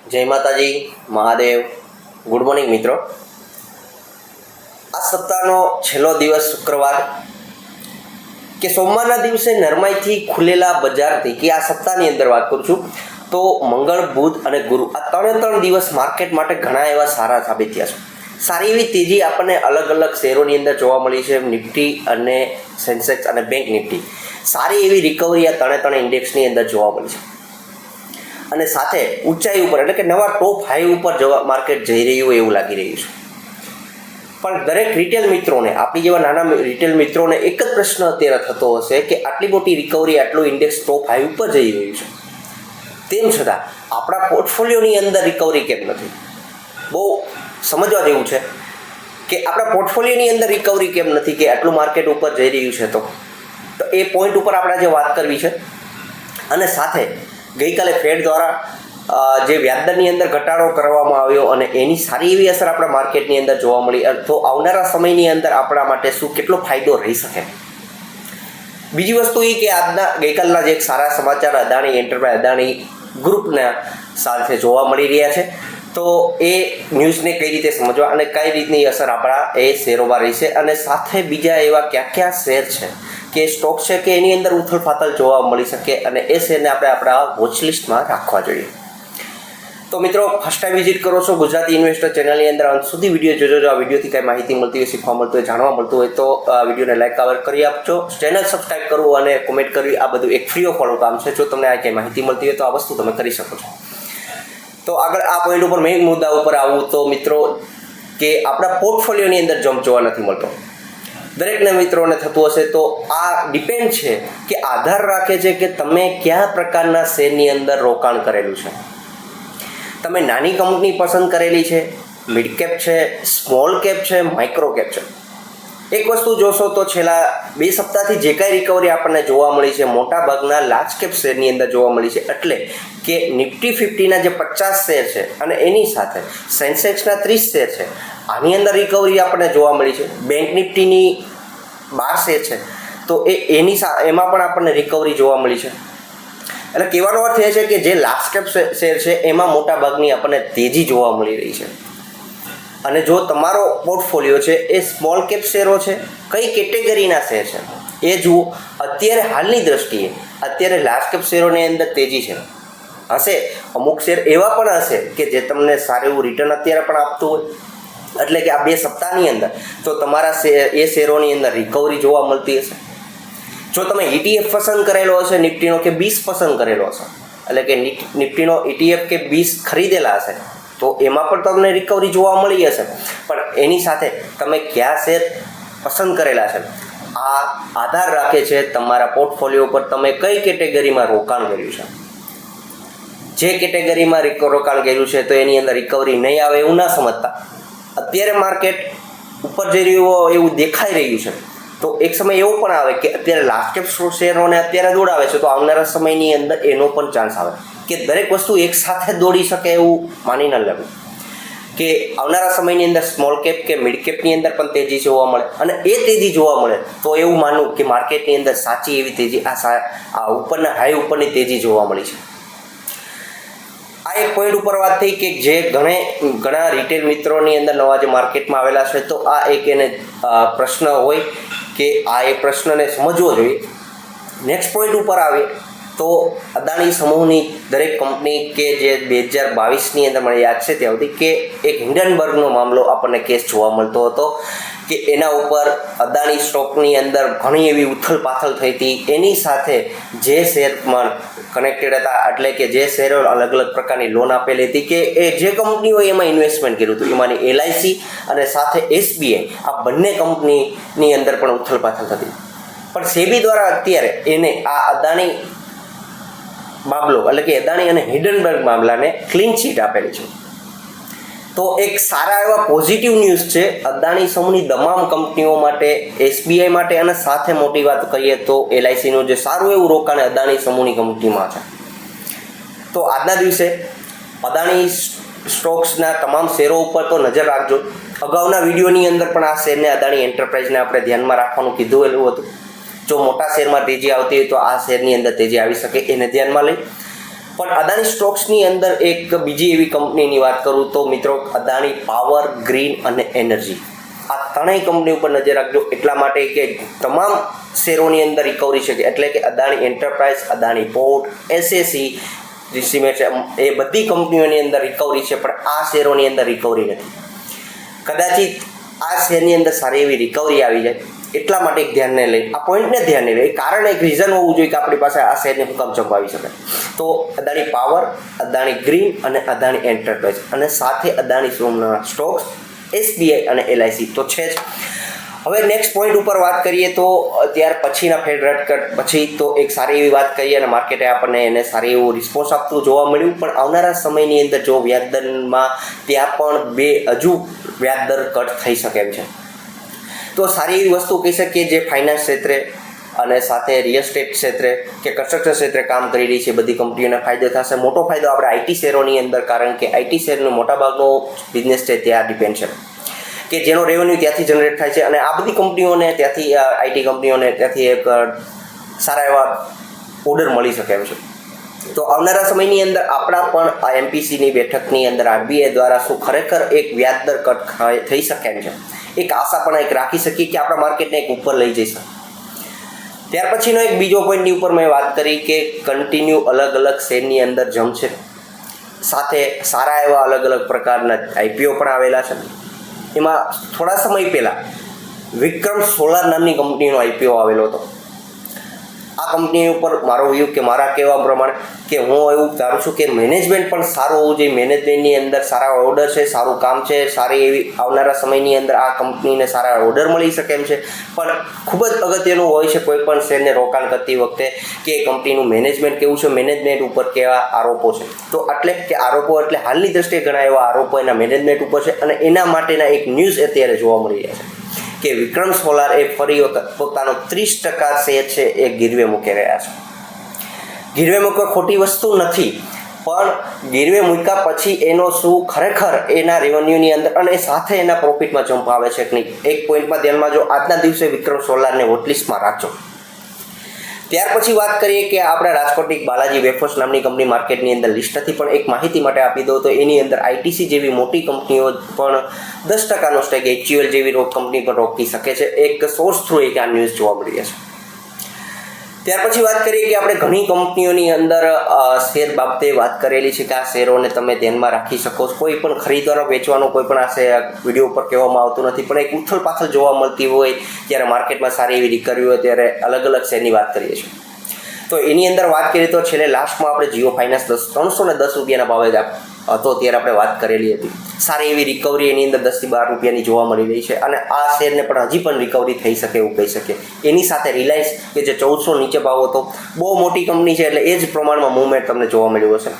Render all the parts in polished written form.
જય માતાજી Mahadev. Good morning મિત્રો. આ સપ્તાહનો છેલ્લો દિવસ શુક્રવાર કે સોમવારના દિવસે નરમાઈથી ખુલેલા બજારથી કે આ સપ્તાહની અંદર વાત કરું છું તો મંગળ, બુધ અને ગુરુ આ ત્રણ દિવસ માર્કેટ માટે ઘણા એવા સારા સાબિત થયા છે. સારી એવી તેજી આપણને અલગ અલગ શેરોની અંદર જોવા મળી છે. નિફ્ટી અને સેન્સેક્સ અને બેંક નિફ્ટી સારી એવી રિકવરી આ ત્રણે ઇન્ડેક્સની અંદર જોવા મળી છે અને સાથે ઊંચાઈ ઉપર એટલે કે નવા ટોપ હાઈ ઉપર જવા માર્કેટ જઈ રહ્યું એવું લાગી રહ્યું છે. પણ દરેક રિટેલ મિત્રોને, આપણી જેવા નાના રિટેલ મિત્રોને એક જ પ્રશ્ન અત્યારે થતો હશે કે આટલી મોટી રિકવરી, આટલું ઇન્ડેક્સ ટોપ હાઈ ઉપર જઈ રહ્યું છે, તેમ છતાં આપણા પોર્ટફોલિયોની અંદર રિકવરી કેમ નથી? બહુ સમજવા જેવું છે કે આપણા પોર્ટફોલિયોની અંદર રિકવરી કેમ નથી કે આટલું માર્કેટ ઉપર જઈ રહ્યું છે. તો એ પોઈન્ટ ઉપર આપણે આજે વાત કરવી છે. અને સાથે ગઈકાલે ફેડ દ્વારા જે વ્યાજદરની અંદર ઘટાડો કરવામાં આવ્યો અને એની સારી એવી અસર આપણા માર્કેટની અંદર જોવા મળી. તો આવનારા સમયની અંદર આપણા માટે શું કેટલો ફાયદો રહી શકે? બીજી વસ્તુ એ કે ગઈકાલના જે એક સારા સમાચાર અદાણી એન્ટરપ્રાઇઝ, અદાણી ગ્રુપના સાથે જોવા મળી રહ્યા છે. તો એ ન્યૂઝને કઈ રીતે સમજવા અને કઈ રીતની અસર આપણા એ શેરોમાં રહેશે અને સાથે બીજા એવા કયા શેર છે કે સ્ટોક છે કે એની અંદર ઉથલપાથલ જોવા મળી શકે અને એ શેરને આપણે આપણા વોચ લિસ્ટમાં રાખવા જોઈએ. તો મિત્રો, ફર્સ્ટ ટાઈમ વિઝિટ કરો છો ગુજરાતી ઇન્વેસ્ટર ચેનલની અંદર અંત સુધી વિડીયો જોજો. જો આ વિડીયોથી કંઈ માહિતી મળતી હોય, શીખવા મળતું હોય, જાણવા મળતું હોય તો વિડીયોને લાઈક કવર કરી આપજો. ચેનલ સબસ્ક્રાઈબ કરવું અને કોમેન્ટ કરવી આ બધું એક ફ્રી ઓફ કામ છે. જો તમને આ કંઈ માહિતી મળતી હોય તો આ વસ્તુ તમે કરી શકો છો. તો આગળ આ પોઈન્ટ ઉપર મેઇન મુદ્દા ઉપર આવું તો મિત્રો કે આપણા પોર્ટફોલિયોની અંદર જમ્પ જોવા નથી મળતો. દરેકના મિત્રોને થતું હશે તો આ ડિપેન્ડ છે કે આધાર રાખે છે કે તમે કયા પ્રકારના શેરની અંદર રોકાણ કરેલું છે. તમે નાની કંપની પસંદ કરેલી છે, મિડ કેપ છે, સ્મોલ કેપ છે, માઇક્રો કેપ છે. એક વસ્તુ જોશો તો છેલ્લા 2 સપ્તાહથી જે કાંઈ રિકવરી આપણને જોવા મળી છે મોટાભાગના લાર્જ કેપ શેરની અંદર જોવા મળી છે. એટલે કે નિફ્ટી 50ના જે 50 શેર છે અને એની સાથે સેન્સેક્સના 30 શેર છે, આની અંદર રિકવરી આપણને જોવા મળી છે. બેંક નિફ્ટીની 12 શેર છે તો એમાં પણ આપણને રિકવરી જોવા મળી છે. એટલે કહેવાનો અર્થ એ છે કે જે લાર્જ કેપ શેર છે એમાં મોટાભાગની આપણને તેજી જોવા મળી રહી છે. અને જો તમારો પોર્ટફોલિયો છે એ સ્મોલ કેપ શેરો છે, કઈ કેટેગરીના શેર છે એ જુઓ. અત્યારે હાલની દ્રષ્ટિએ અત્યારે લાર્જ કેપ શેરોની અંદર તેજી છે. હશે અમુક શેર એવા પણ હશે કે જે તમને સારું એવું રિટર્ન અત્યારે પણ આપતું હોય, એટલે કે આ 2 સપ્તાહની અંદર તો તમારા એ શેરોની અંદર રિકવરી જોવા મળતી હશે. જો તમે ETF પસંદ કરેલો હશે નિફ્ટીનો કે 20 પસંદ કરેલો હશે, એટલે કે નિફ્ટીનો ETF કે 20 ખરીદેલા હશે તો એમાં પણ તમને રિકવરી જોવા મળી હશે. પણ એની સાથે તમે કયા શેર પસંદ કરેલા છે આ આધાર રાખે છે તમારા પોર્ટફોલિયો પર તમે કઈ કેટેગરીમાં રોકાણ કર્યું છે. જે કેટેગરીમાં રોકાણ કર્યું છે તો એની અંદર રિકવરી નહીં આવે એવું ના સમજતા. અત્યારે માર્કેટ ઉપર જઈ રહ્યું એવું દેખાઈ રહ્યું છે તો એક સમય એવો પણ આવે કે અત્યારે લાર્જ કેપ શેરોને અત્યારે દોડાવે છે તો આવનારા સમયની અંદર એનો પણ ચાન્સ આવે કે દરેક વસ્તુ એકસાથે દોડી શકે એવું માની ન લેવું. કે આવનારા સમયની અંદર સ્મોલ કેપ કે મિડ કેપની અંદર પણ તેજી જોવા મળે અને એ તેજી જોવા મળે તો એવું માનવું કે માર્કેટની અંદર સાચી એવી તેજી આ ઉપરના હાઈ ઉપરની તેજી જોવા મળી છે. આ એક પોઈન્ટ ઉપર વાત થઈ કે જે ઘણા રિટેલ મિત્રોની અંદર નવા જે માર્કેટમાં આવેલા છે તો આ એક એને પ્રશ્ન હોય કે આ એ પ્રશ્નને સમજવો જોઈએ. નેક્સ્ટ પોઈન્ટ ઉપર આવે તો અદાણી સમૂહની દરેક કંપની કે જે 2022ની અંદર મને યાદ છે ત્યાં સુધી કે એક હિન્ડનબર્ગનો મામલો આપણને કેસ જોવા મળતો હતો કે એના ઉપર અદાણી સ્ટોકની અંદર ઘણી એવી ઉથલપાથલ થઈ હતી. એની સાથે જે શેરમાં કનેક્ટેડ હતા, એટલે કે જે શેરો અલગ અલગ પ્રકારની લોન આપેલી હતી કે એ જે કંપનીઓ એમાં ઇન્વેસ્ટમેન્ટ કર્યું હતું એમાંની LIC અને સાથે SBI આ બંને કંપનીની અંદર પણ ઉથલપાથલ થતી. પણ સેબી દ્વારા અત્યારે એને આ અદાણી મામલો એટલે કે અદાણી અને હિન્ડનબર્ગ મામલાને ક્લીન ચીટ આપેલી છે. તો એક સારા એવા પોઝિટિવ ન્યૂઝ છે અદાણી સમૂહની તમામ કંપનીઓ માટે, SBI માટે અને સાથે મોટી વાત કરીએ તો LICનું જે સારું એવું રોકાણ અદાણી સમૂહની કંપનીમાં છે. તો આજના દિવસે અદાણી સ્ટોક્સના તમામ શેરો ઉપર તો નજર રાખજો. અગાઉના વિડીયોની અંદર પણ આ શેરને અદાણી એન્ટરપ્રાઇઝને આપણે ધ્યાનમાં રાખવાનું કીધું હતું. જો મોટા શેરમાં તેજી આવતી હોય તો આ શેરની અંદર તેજી આવી શકે એને ધ્યાનમાં લઈ પણ અદાણી સ્ટોક્સની અંદર એક બીજી એવી કંપનીની વાત કરું તો મિત્રો અદાણી પાવર, ગ્રીન અને એનર્જી, આ ત્રણેય કંપની ઉપર નજર રાખજો. એટલા માટે કે તમામ શેરોની અંદર રિકવરી છે, એટલે કે Adani enterprise, Adani port, SSC, cement, એ બધી કંપનીઓની અંદર રિકવરી છે, પણ આ શેરોની અંદર રિકવરી નથી. કદાચિત આ શેરની અંદર સારી એવી રિકવરી આવી જાય, એટલા માટે એક ધ્યાનને લઈ આ પોઈન્ટને ધ્યાનને લઈ કારણ એક રીઝન હોવું જોઈએ કે આપણી પાસે આ શેરને હુકમ ચંપાવી શકે. તો અદાણી પાવર, અદાણી ગ્રીન અને અદાણી એન્ટરપ્રાઇઝ અને સાથે અદાણી સ્ટોક્સ, એસબીઆઈ અને એલઆઈસી તો છે જ. હવે નેક્સ્ટ પોઈન્ટ ઉપર વાત કરીએ તો ત્યાર પછીના ફેડ રેટ કટ પછી તો એક સારી એવી વાત કરીએ અને માર્કેટે આપણને એને સારી એવું રિસ્પોન્સ આપતું જોવા મળ્યું. પણ આવનારા સમયની અંદર જો વ્યાજદરમાં ત્યાં પણ હજુ વ્યાજદર કટ થઈ શકે એમ છે. તો સારી એવી વસ્તુ કહી શકીએ જે ફાઇનાન્સ ક્ષેત્રે અને સાથે રિયલ એસ્ટેટ ક્ષેત્રે કે કન્સ્ટ્રક્શન ક્ષેત્રે કામ કરી રહી છે બધી કંપનીઓને ફાયદો થશે. મોટો ફાયદો આપણે આઈટી શેરોની અંદર, કારણ કે આઈટી શેરનો મોટાભાગનો બિઝનેસ છે ત્યાં ડિપેન્ડ છે કે જેનો રેવન્યુ ત્યાંથી જનરેટ થાય છે અને આ બધી કંપનીઓને ત્યાંથી આઈટી કંપનીઓને ત્યાંથી એક સારા એવા ઓર્ડર મળી શકે એમ છે. તો આવનારા સમયની અંદર આપણા પણ આ એમપીસીની બેઠકની અંદર આરબીઆઈ દ્વારા શું ખરેખર એક વ્યાજદર કટ થઈ શકે એમ છે, એક આશા પણ એક રાખી શકીએ કે આપણા માર્કેટને એક ઉપર લઈ જઈ શકે. ત્યાર પછીનો એક બીજો પોઈન્ટની ઉપર મેં વાત કરી કે કન્ટિન્યુ અલગ અલગ શેરની અંદર જમ છે, સાથે સારા એવા અલગ અલગ પ્રકારના આઈપીઓ પણ આવેલા છે. એમાં થોડા સમય પહેલાં વિક્રમ સોલાર નામની કંપનીનો આઈપીઓ આવેલો હતો. આ કંપની ઉપર મારો વ્યૂ કે મારા કહેવા પ્રમાણે કે હું એવું ધારું છું કે મેનેજમેન્ટ પણ સારું હોવું જોઈએ. મેનેજમેન્ટની અંદર સારા ઓર્ડર છે, સારું કામ છે, સારી એવી આવનારા સમયની અંદર આ કંપનીને સારા ઓર્ડર મળી શકે એમ છે. પણ ખૂબ જ અગત્યનું હોય છે કોઈ પણ શેરને રોકાણ કરતી વખતે કે એ કંપનીનું મેનેજમેન્ટ કેવું છે, મેનેજમેન્ટ ઉપર કેવા આરોપો છે. તો એટલે કે આરોપો એટલે હાલની દ્રષ્ટિએ ઘણા એવા આરોપો એના મેનેજમેન્ટ ઉપર છે અને એના માટેના એક ન્યૂઝ અત્યારે જોવા મળી રહ્યા છે કે વિક્રમ સોલાર એ ફરી વખત પોતાનો 30% શેર છે એ ગીરવે મૂકી રહ્યા છે. ગીરવે મૂકવા ખોટી વસ્તુ નથી, પણ ગીરવે મૂક્યા પછી એનો શું ખરેખર એના રેવન્યુની અંદર અને સાથે એના પ્રોફિટમાં જમ્પ આવે છે કે નહીં, એક પોઈન્ટમાં ધ્યાનમાં જો આજના દિવસે વિક્રમ સોલારને વોટલિસ્ટમાં રાખજો. ત્યાર પછી વાત કરીએ કે આપણા રાજકોટની બાલાજી વેફર્સ નામની કંપની માર્કેટની અંદર લિસ્ટ હતી, પણ એક માહિતી માટે આપી દઉં તો એની અંદર આઈટીસી જેવી મોટી કંપનીઓ પણ 10%નો સ્ટેક, એચયુએલ જેવી કંપની પણ રોકી શકે છે. એક સોર્સ થ્રુ એક આ ન્યૂઝ જોવા મળી રહ્યા છે. ત્યાર પછી વાત કરીએ કે આપણે ઘણી કંપનીઓની અંદર શેર બાબતે વાત કરેલી છે કે આ શેરોને તમે ધ્યાનમાં રાખી શકો છો. કોઈ પણ ખરીદવાનો વેચવાનો કોઈ પણ આ વિડીયો ઉપર કહેવામાં આવતું નથી, પણ એક ઉથલ પાથલ જોવા મળતી હોય ત્યારે માર્કેટમાં સારી એવી રિકવરી હોય ત્યારે અલગ અલગ શેરની વાત કરીએ છીએ. તો એની અંદર વાત કરીએ તો છેલ્લે લાસ્ટમાં આપણે જીઓ ફાઇનાન્સ 310 રૂપિયાના ભાવે હતો ત્યારે આપણે વાત કરેલી હતી. સારી એવી રિકવરી એની અંદર 10 થી 12 રૂપિયાની જોવા મળી રહી છે અને આ શેરને પણ હજી પણ રિકવરી થઈ શકે એવું કહી શકીએ. એની સાથે રિલાયન્સ કે જે 1400 નીચે ભાવ હતો, બહુ મોટી કંપની છે એટલે એ જ પ્રમાણમાં મૂવમેન્ટ તમને જોવા મળ્યું હશે.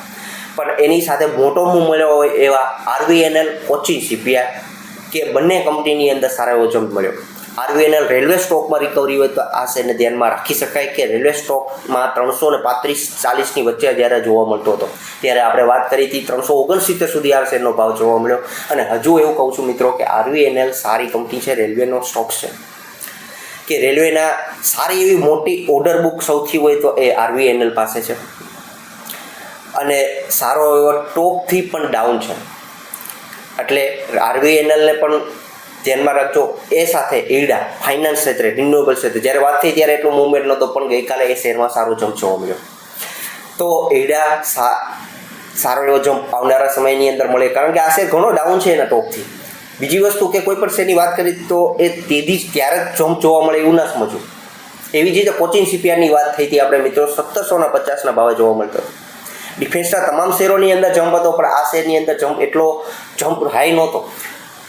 પણ એની સાથે મોટો મૂવ મળ્યો હોય એવા આરવીએનએલ, કોચિન શિપયાર્ડ કે બંને કંપનીની અંદર સારો એવો જમ્પ મળ્યો. આરવીએનએલ રેલવે સ્ટોકમાં રિકવરી હોય તો આ શેરને ધ્યાનમાં રાખી શકાય કે રેલવે સ્ટોકમાં 335-40ની વચ્ચે જ્યારે જોવા મળતો હતો ત્યારે આપણે વાત કરી હતી 369 સુધી આ શેરનો ભાવ જોવા મળ્યો. અને હજુ એવું કહું છું મિત્રો કે આરવીએનએલ સારી કંપની છે, રેલવેનો સ્ટોક છે કે રેલવેના સારી એવી મોટી ઓર્ડર બુક સૌથી હોય તો એ આરવીએનએલ પાસે છે અને સારો એવો ટોપથી પણ ડાઉન છે. એટલે આરવીએનએલને પણ ધ્યાનમાં રાખજો. એ સાથે ઈડા ફાઇનાન્સ ક્ષેત્રે, રિન્યુએબલ ક્ષેત્રે જ્યારે વાત થઈ ત્યારે એટલો મૂવમેન્ટ નહોતો, પણ ગઈકાલે એ શેરમાં સારો જમ્પ જોવા મળ્યો. તો ઈડા સારો એવો જમ્પ આવનારા સમયની અંદર મળે, કારણ કે આ શેર ઘણો ડાઉન છે એના ટોપથી. બીજી વસ્તુ કે કોઈ પણ શેરની વાત કરી તો એ તેદી ત્યારે જ જમ્પ જોવા મળે એવું ના સમજવું. એવી જ રીતે કોચિન શિપયાર્ડની વાત થઈ હતી આપણે મિત્રો 1750ના ભાવે જોવા મળતો હતો. ડિફેન્સના તમામ શેરોની અંદર જમ્પ હતો, પણ આ શેરની અંદર જમ્પ એટલો જમ્પ હાઈ નહોતો.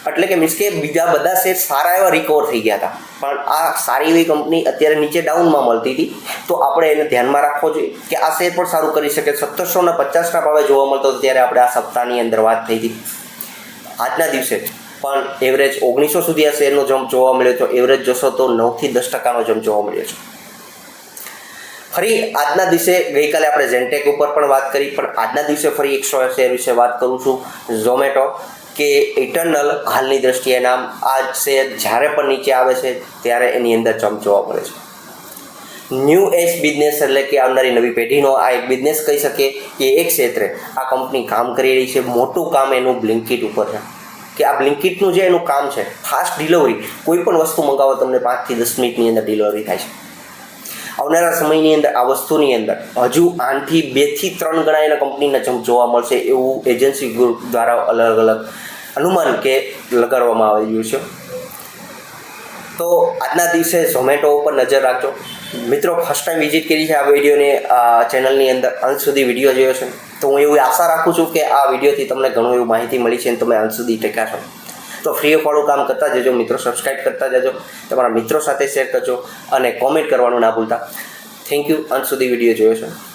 એટલે કે મીન્સ કે બીજા બધા શેર સારા એવા રિકવર થઈ ગયા હતા, પણ આ સારી એવી કંપની અત્યારે નીચે ડાઉનમાં મળતી હતી. તો આપણે એને ધ્યાનમાં રાખવો જોઈએ કે આ શેર પણ સારું કરી શકે. 1750ના ભાવે જોવા મળતો હતો ત્યારે આપણે આ સપ્તાહની અંદર વાત થઈ હતી. આજના દિવસે પણ એવરેજ 1900 સુધી આ શેરનો જમ્પ જોવા મળ્યો તો એવરેજ જોશો તો 9 થી 10%નો જમ્પ જોવા મળ્યો છે. ફરી આજના દિવસે ગઈકાલે આપણે ઝેન્ટેક ઉપર પણ વાત કરી, પણ આજના દિવસે ફરી એક શેર વિશે વાત કરું છું, ઝોમેટો કે ઇટરનલ. હાલની દ્રષ્ટિએ નામ આ શેર જ્યારે પણ નીચે આવે છે ત્યારે એની અંદર જમ્પ જોવા મળે છે. ન્યૂ એજ બિઝનેસ એટલે કે આવનારી નવી પેઢીનો આ એક બિઝનેસ કહી શકીએ કે એક ક્ષેત્રે આ કંપની કામ કરી રહી છે. મોટું કામ એનું બ્લિંકિટ ઉપર છે કે આ બ્લિંકિટનું જે એનું કામ છે ફાસ્ટ ડિલિવરી, કોઈ પણ વસ્તુ મંગાવો તમને 5 થી 10 મિનિટની અંદર ડિલિવરી થાય છે. આવનારા સમયની અંદર આ વસ્તુની અંદર હજુ 8 થી 2 થી 3 ગણા એના કંપનીના જમ્પ જોવા મળશે એવું એજન્સી ગ્રુપ દ્વારા અલગ અલગ અનુમાન કે લગાડવામાં આવી રહ્યું છે. તો આજના દિવસે ઝોમેટો ઉપર નજર રાખજો મિત્રો. ફર્સ્ટ ટાઈમ વિઝિટ કરી છે આ વિડીયોને ચેનલની અંદર અંત સુધી વિડીયો જોયો છે તો હું એવી આશા રાખું છું કે આ વિડીયોથી તમને ઘણું એવું માહિતી મળી છે અને તમે અંત સુધી ટેકાશો. તો ફ્રી ઓફ વાળું કામ કરતા જજો મિત્રો, સબસ્ક્રાઈબ કરતા જજો, તમારા મિત્રો સાથે શેર કરજો અને કોમેન્ટ કરવાનું ના ભૂલતા. થેન્ક યુ, અંત સુધી વિડીયો જોયો છે.